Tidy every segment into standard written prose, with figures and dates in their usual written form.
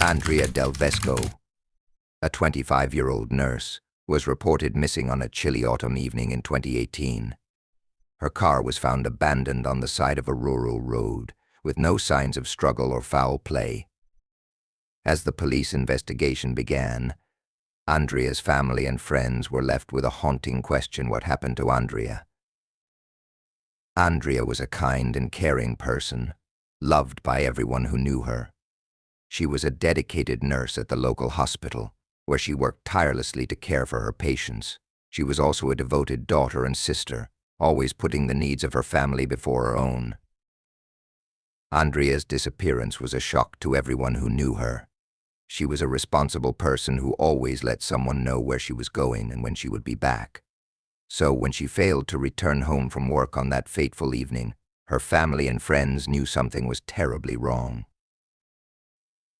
Andrea DelVesco, a 25-year-old nurse, was reported missing on a chilly autumn evening in 2018. Her car was found abandoned on the side of a rural road, with no signs of struggle or foul play. As the police investigation began, Andrea's family and friends were left with a haunting question: what happened to Andrea? Andrea was a kind and caring person, loved by everyone who knew her. She was a dedicated nurse at the local hospital, where she worked tirelessly to care for her patients. She was also a devoted daughter and sister, always putting the needs of her family before her own. Andrea's disappearance was a shock to everyone who knew her. She was a responsible person who always let someone know where she was going and when she would be back. So when she failed to return home from work on that fateful evening, her family and friends knew something was terribly wrong.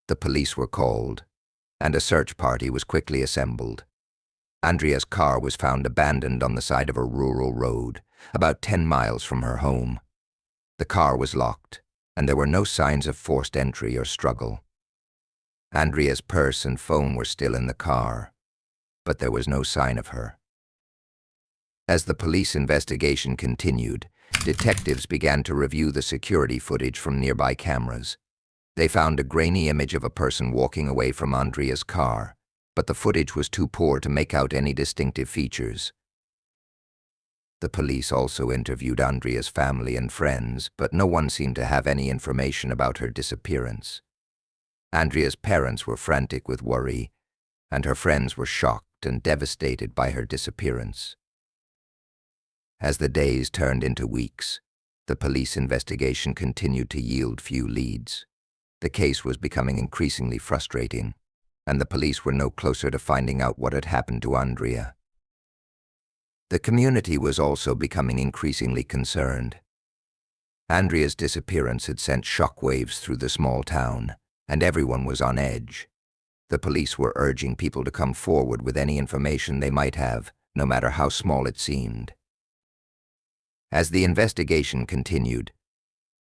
The police were called, and a search party was quickly assembled. Andrea's car was found abandoned on the side of a rural road, about 10 miles from her home. The car was locked, and there were no signs of forced entry or struggle. Andrea's purse and phone were still in the car, but there was no sign of her. As the police investigation continued, detectives began to review the security footage from nearby cameras. They found a grainy image of a person walking away from Andrea's car, but the footage was too poor to make out any distinctive features. The police also interviewed Andrea's family and friends, but no one seemed to have any information about her disappearance. Andrea's parents were frantic with worry, and her friends were shocked and devastated by her disappearance. As the days turned into weeks, the police investigation continued to yield few leads. The case was becoming increasingly frustrating, and the police were no closer to finding out what had happened to Andrea. The community was also becoming increasingly concerned. Andrea's disappearance had sent shockwaves through the small town, and everyone was on edge. The police were urging people to come forward with any information they might have, no matter how small it seemed. As the investigation continued,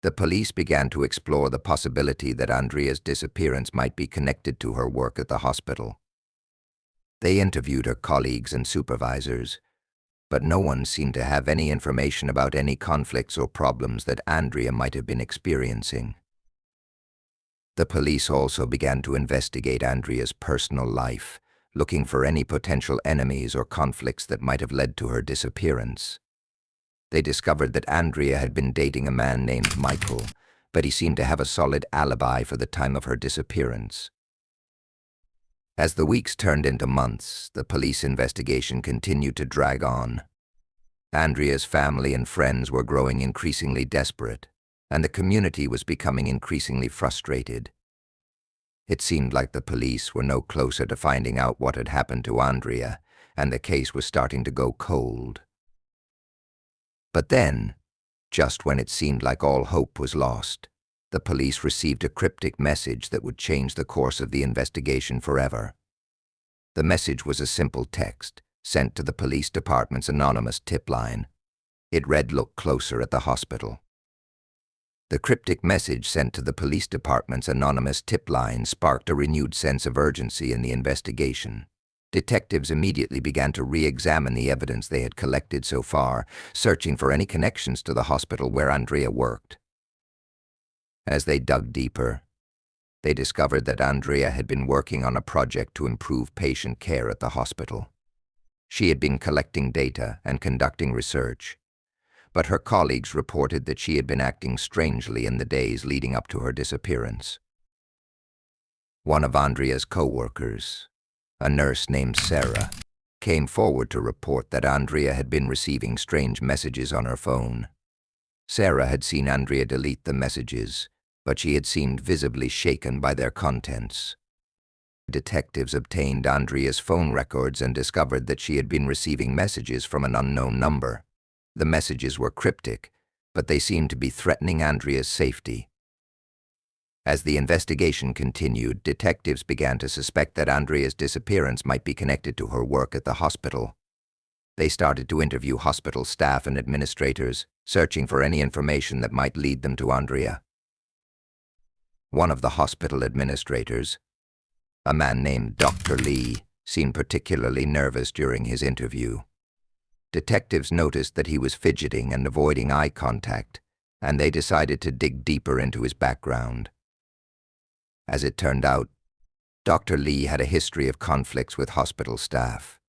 the police began to explore the possibility that Andrea's disappearance might be connected to her work at the hospital. They interviewed her colleagues and supervisors, but no one seemed to have any information about any conflicts or problems that Andrea might have been experiencing. The police also began to investigate Andrea's personal life, looking for any potential enemies or conflicts that might have led to her disappearance. They discovered that Andrea had been dating a man named Michael, but he seemed to have a solid alibi for the time of her disappearance. As the weeks turned into months, the police investigation continued to drag on. Andrea's family and friends were growing increasingly desperate, and the community was becoming increasingly frustrated. It seemed like the police were no closer to finding out what had happened to Andrea, and the case was starting to go cold. But then, just when it seemed like all hope was lost, the police received a cryptic message that would change the course of the investigation forever. The message was a simple text sent to the police department's anonymous tip line. It read, "Look closer at the hospital." The cryptic message sent to the police department's anonymous tip line sparked a renewed sense of urgency in the investigation. Detectives immediately began to re-examine the evidence they had collected so far, searching for any connections to the hospital where Andrea worked. As they dug deeper, they discovered that Andrea had been working on a project to improve patient care at the hospital. She had been collecting data and conducting research, but her colleagues reported that she had been acting strangely in the days leading up to her disappearance. One of Andrea's co-workers, a nurse named Sarah, came forward to report that Andrea had been receiving strange messages on her phone. Sarah had seen Andrea delete the messages, but she had seemed visibly shaken by their contents. Detectives obtained Andrea's phone records and discovered that she had been receiving messages from an unknown number. The messages were cryptic, but they seemed to be threatening Andrea's safety. As the investigation continued, detectives began to suspect that Andrea's disappearance might be connected to her work at the hospital. They started to interview hospital staff and administrators, searching for any information that might lead them to Andrea. One of the hospital administrators, A man named Dr. Lee seemed particularly nervous during his interview. Detectives noticed that he was fidgeting and avoiding eye contact, and they decided to dig deeper into his background. As it turned out, Dr. Lee had a history of conflicts with hospital staff.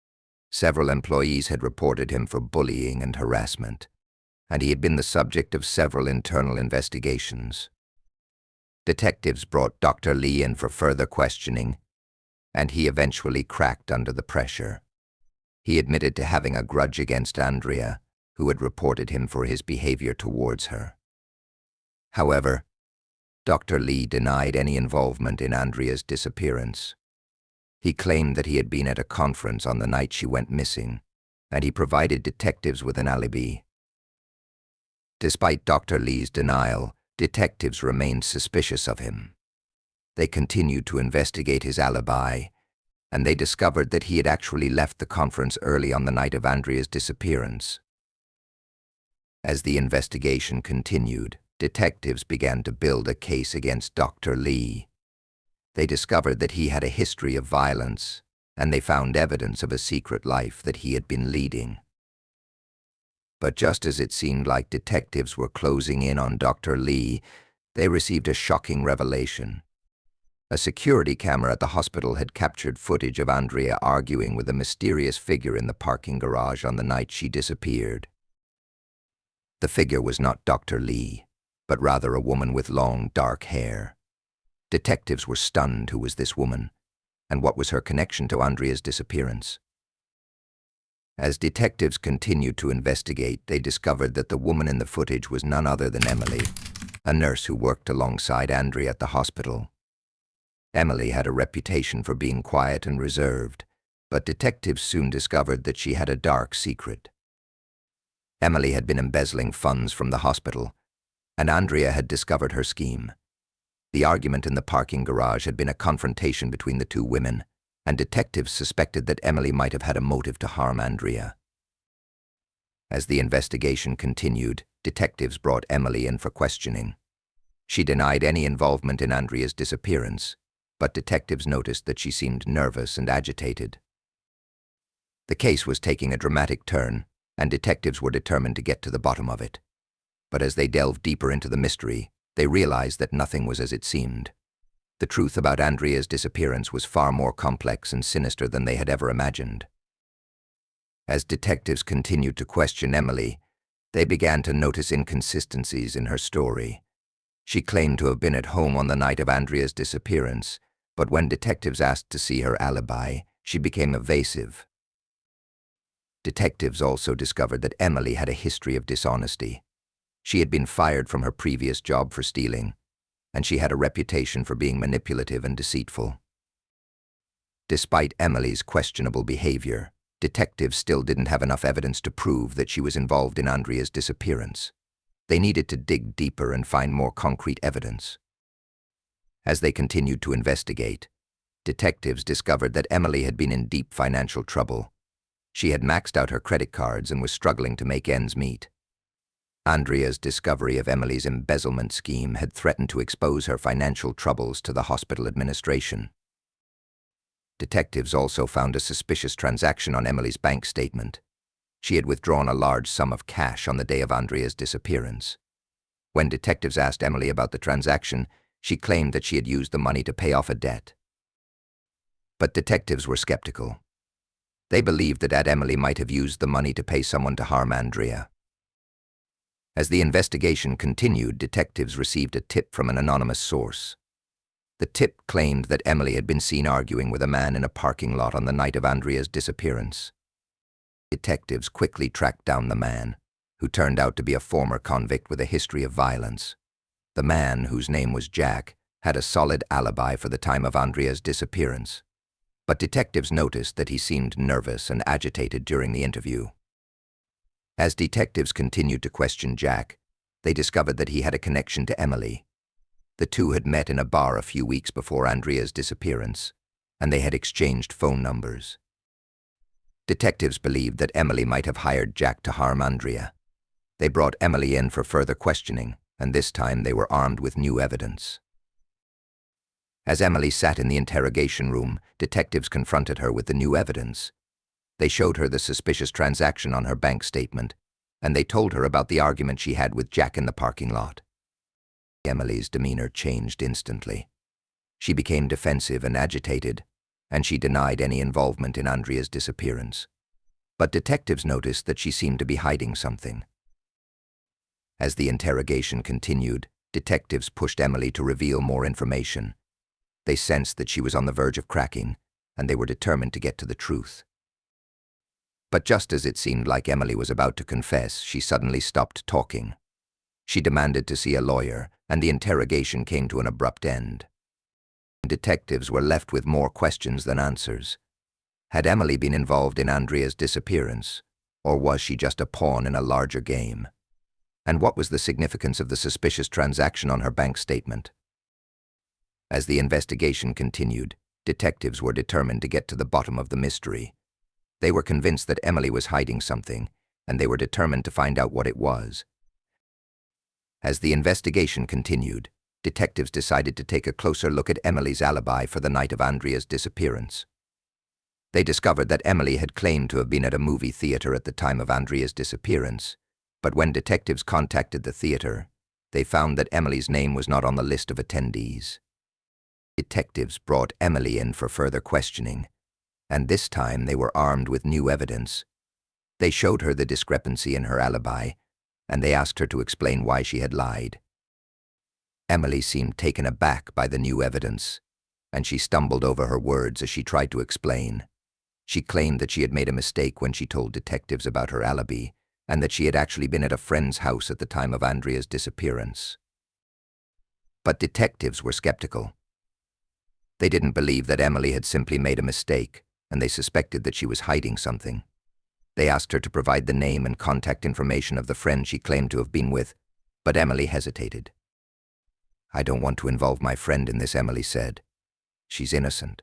Several employees had reported him for bullying and harassment, and he had been the subject of several internal investigations. Detectives brought Dr. Lee in for further questioning, and he eventually cracked under the pressure. He admitted to having a grudge against Andrea, who had reported him for his behavior towards her. However, Dr. Lee denied any involvement in Andrea's disappearance. He claimed that he had been at a conference on the night she went missing, and he provided detectives with an alibi. Despite Dr. Lee's denial, detectives remained suspicious of him. They continued to investigate his alibi, and they discovered that he had actually left the conference early on the night of Andrea's disappearance. As the investigation continued, detectives began to build a case against Dr. Lee. They discovered that he had a history of violence, and they found evidence of a secret life that he had been leading. But just as it seemed like detectives were closing in on Dr. Lee, they received a shocking revelation. A security camera at the hospital had captured footage of Andrea arguing with a mysterious figure in the parking garage on the night she disappeared. The figure was not Dr. Lee, but rather a woman with long, dark hair. Detectives were stunned. Who was this woman, and what was her connection to Andrea's disappearance? As detectives continued to investigate, they discovered that the woman in the footage was none other than Emily, a nurse who worked alongside Andrea at the hospital. Emily had a reputation for being quiet and reserved, but detectives soon discovered that she had a dark secret. Emily had been embezzling funds from the hospital, and Andrea had discovered her scheme. The argument in the parking garage had been a confrontation between the two women, and detectives suspected that Emily might have had a motive to harm Andrea. As the investigation continued, detectives brought Emily in for questioning. She denied any involvement in Andrea's disappearance, but detectives noticed that she seemed nervous and agitated. The case was taking a dramatic turn, and detectives were determined to get to the bottom of it. But as they delved deeper into the mystery, they realized that nothing was as it seemed. The truth about Andrea's disappearance was far more complex and sinister than they had ever imagined. As detectives continued to question Emily, they began to notice inconsistencies in her story. She claimed to have been at home on the night of Andrea's disappearance, but when detectives asked to see her alibi, she became evasive. Detectives also discovered that Emily had a history of dishonesty. She had been fired from her previous job for stealing, and she had a reputation for being manipulative and deceitful. Despite Emily's questionable behavior, detectives still didn't have enough evidence to prove that she was involved in Andrea's disappearance. They needed to dig deeper and find more concrete evidence. As they continued to investigate, detectives discovered that Emily had been in deep financial trouble. She had maxed out her credit cards and was struggling to make ends meet. Andrea's discovery of Emily's embezzlement scheme had threatened to expose her financial troubles to the hospital administration. Detectives also found a suspicious transaction on Emily's bank statement. She had withdrawn a large sum of cash on the day of Andrea's disappearance. When detectives asked Emily about the transaction, she claimed that she had used the money to pay off a debt. But detectives were skeptical. They believed that Emily might have used the money to pay someone to harm Andrea. As the investigation continued, detectives received a tip from an anonymous source. The tip claimed that Emily had been seen arguing with a man in a parking lot on the night of Andrea's disappearance. Detectives quickly tracked down the man, who turned out to be a former convict with a history of violence. The man, whose name was Jack, had a solid alibi for the time of Andrea's disappearance. But detectives noticed that he seemed nervous and agitated during the interview. As detectives continued to question Jack, they discovered that he had a connection to Emily. The two had met in a bar a few weeks before Andrea's disappearance, and they had exchanged phone numbers. Detectives believed that Emily might have hired Jack to harm Andrea. They brought Emily in for further questioning, and this time they were armed with new evidence. As Emily sat in the interrogation room, detectives confronted her with the new evidence. They showed her the suspicious transaction on her bank statement, and they told her about the argument she had with Jack in the parking lot. Emily's demeanor changed instantly. She became defensive and agitated, and she denied any involvement in Andrea's disappearance. But detectives noticed that she seemed to be hiding something. As the interrogation continued, detectives pushed Emily to reveal more information. They sensed that she was on the verge of cracking, and they were determined to get to the truth. But just as it seemed like Emily was about to confess, she suddenly stopped talking. She demanded to see a lawyer, and the interrogation came to an abrupt end. Detectives were left with more questions than answers. Had Emily been involved in Andrea's disappearance, or was she just a pawn in a larger game? And what was the significance of the suspicious transaction on her bank statement? As the investigation continued, detectives were determined to get to the bottom of the mystery. They were convinced that Emily was hiding something, and they were determined to find out what it was. As the investigation continued, detectives decided to take a closer look at Emily's alibi for the night of Andrea's disappearance. They discovered that Emily had claimed to have been at a movie theater at the time of Andrea's disappearance, but when detectives contacted the theater, they found that Emily's name was not on the list of attendees. Detectives brought Emily in for further questioning, and this time they were armed with new evidence. They showed her the discrepancy in her alibi, and they asked her to explain why she had lied. Emily seemed taken aback by the new evidence, and she stumbled over her words as she tried to explain. She claimed that she had made a mistake when she told detectives about her alibi, and that she had actually been at a friend's house at the time of Andrea's disappearance. But detectives were skeptical. They didn't believe that Emily had simply made a mistake, and they suspected that she was hiding something. They asked her to provide the name and contact information of the friend she claimed to have been with, but Emily hesitated. "I don't want to involve my friend in this," Emily said. "She's innocent,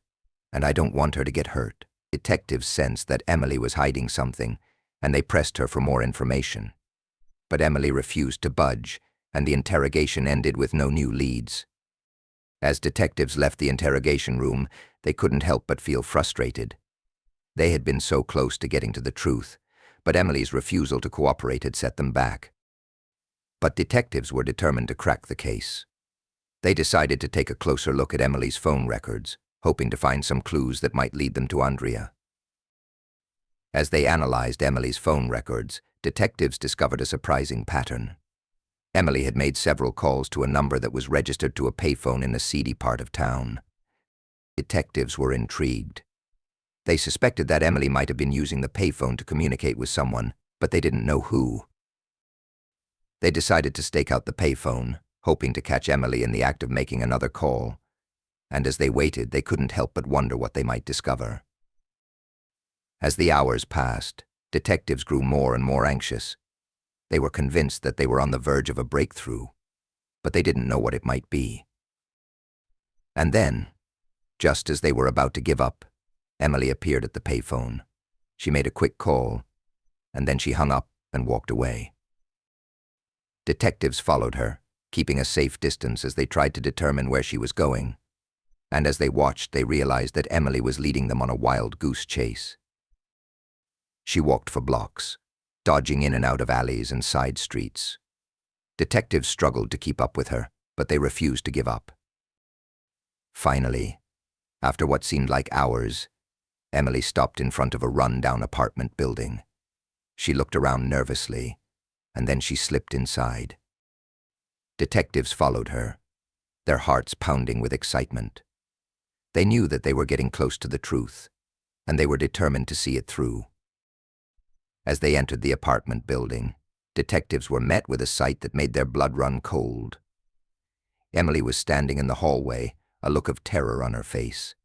and I don't want her to get hurt." Detectives sensed that Emily was hiding something, and they pressed her for more information. But Emily refused to budge, and the interrogation ended with no new leads. As detectives left the interrogation room, they couldn't help but feel frustrated. They had been so close to getting to the truth, but Emily's refusal to cooperate had set them back. But detectives were determined to crack the case. They decided to take a closer look at Emily's phone records, hoping to find some clues that might lead them to Andrea. As they analyzed Emily's phone records, detectives discovered a surprising pattern. Emily had made several calls to a number that was registered to a payphone in a seedy part of town. Detectives were intrigued. They suspected that Emily might have been using the payphone to communicate with someone, but they didn't know who. They decided to stake out the payphone, hoping to catch Emily in the act of making another call. And as they waited, they couldn't help but wonder what they might discover. As the hours passed, detectives grew more and more anxious. They were convinced that they were on the verge of a breakthrough, but they didn't know what it might be. And then, just as they were about to give up, Emily appeared at the payphone. She made a quick call, and then she hung up and walked away. Detectives followed her, keeping a safe distance as they tried to determine where she was going. And as they watched, they realized that Emily was leading them on a wild goose chase. She walked for blocks, dodging in and out of alleys and side streets. Detectives struggled to keep up with her, but they refused to give up. Finally, after what seemed like hours, Emily stopped in front of a run-down apartment building. She looked around nervously, and then she slipped inside. Detectives followed her, their hearts pounding with excitement. They knew that they were getting close to the truth, and they were determined to see it through. As they entered the apartment building, detectives were met with a sight that made their blood run cold. Emily was standing in the hallway, a look of terror on her face.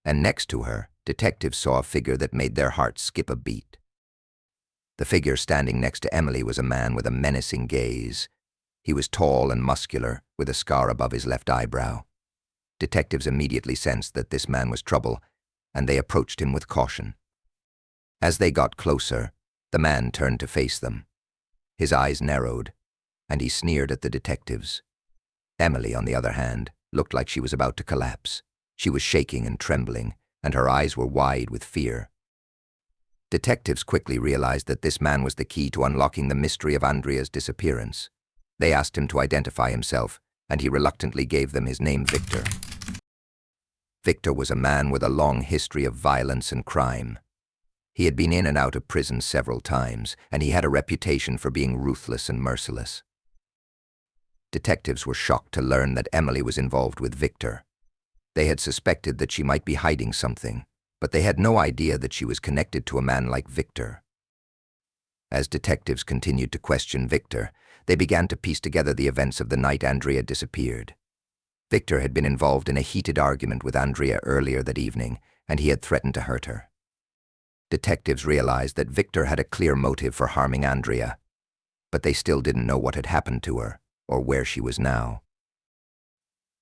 And next to her, detectives saw a figure that made their hearts skip a beat. The figure standing next to Emily was a man with a menacing gaze. He was tall and muscular, with a scar above his left eyebrow. Detectives immediately sensed that this man was trouble, and they approached him with caution. As they got closer, the man turned to face them. His eyes narrowed, and he sneered at the detectives. Emily, on the other hand, looked like she was about to collapse. She was shaking and trembling, and her eyes were wide with fear. Detectives quickly realized that this man was the key to unlocking the mystery of Andrea's disappearance. They asked him to identify himself, and he reluctantly gave them his name, Victor. Victor was a man with a long history of violence and crime. He had been in and out of prison several times, and he had a reputation for being ruthless and merciless. Detectives were shocked to learn that Emily was involved with Victor. They had suspected that she might be hiding something, but they had no idea that she was connected to a man like Victor. As detectives continued to question Victor, they began to piece together the events of the night Andrea disappeared. Victor had been involved in a heated argument with Andrea earlier that evening, and he had threatened to hurt her. Detectives realized that Victor had a clear motive for harming Andrea, but they still didn't know what had happened to her or where she was now.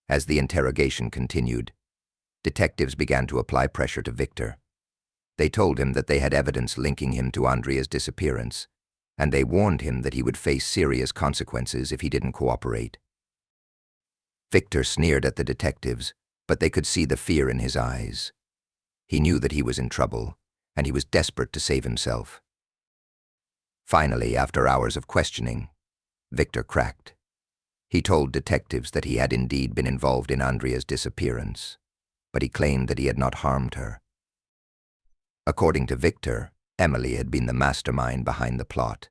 As the interrogation continued, detectives began to apply pressure to Victor. They told him that they had evidence linking him to Andrea's disappearance, and they warned him that he would face serious consequences if he didn't cooperate. Victor sneered at the detectives, but they could see the fear in his eyes. He knew that he was in trouble, and he was desperate to save himself. Finally, after hours of questioning, Victor cracked. He told detectives that he had indeed been involved in Andrea's disappearance, but he claimed that he had not harmed her. According to Victor, Emily had been the mastermind behind the plot.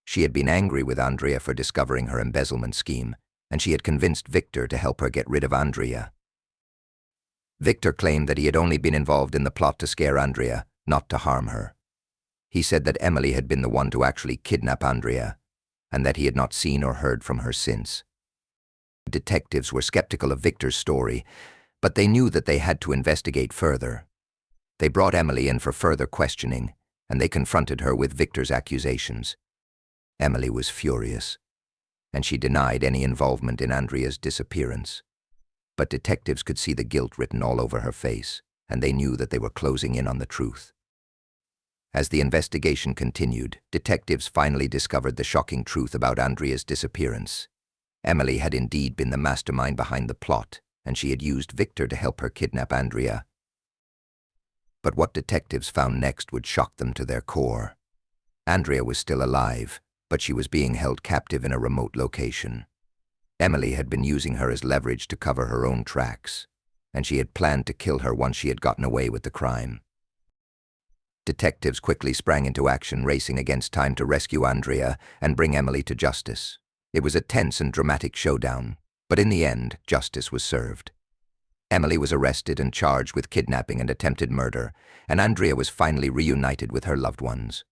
She had been angry with Andrea for discovering her embezzlement scheme, and she had convinced Victor to help her get rid of Andrea. Victor claimed that he had only been involved in the plot to scare Andrea, not to harm her. He said that Emily had been the one to actually kidnap Andrea, and that he had not seen or heard from her since. Detectives were skeptical of Victor's story, but they knew that they had to investigate further. They brought Emily in for further questioning, and they confronted her with Victor's accusations. Emily was furious, and she denied any involvement in Andrea's disappearance. But detectives could see the guilt written all over her face, and they knew that they were closing in on the truth. As the investigation continued, detectives finally discovered the shocking truth about Andrea's disappearance. Emily had indeed been the mastermind behind the plot, and she had used Victor to help her kidnap Andrea. But what detectives found next would shock them to their core. Andrea was still alive, but she was being held captive in a remote location. Emily had been using her as leverage to cover her own tracks, and she had planned to kill her once she had gotten away with the crime. Detectives quickly sprang into action, racing against time to rescue Andrea and bring Emily to justice. It was a tense and dramatic showdown, but in the end, justice was served. Emily was arrested and charged with kidnapping and attempted murder, and Andrea was finally reunited with her loved ones.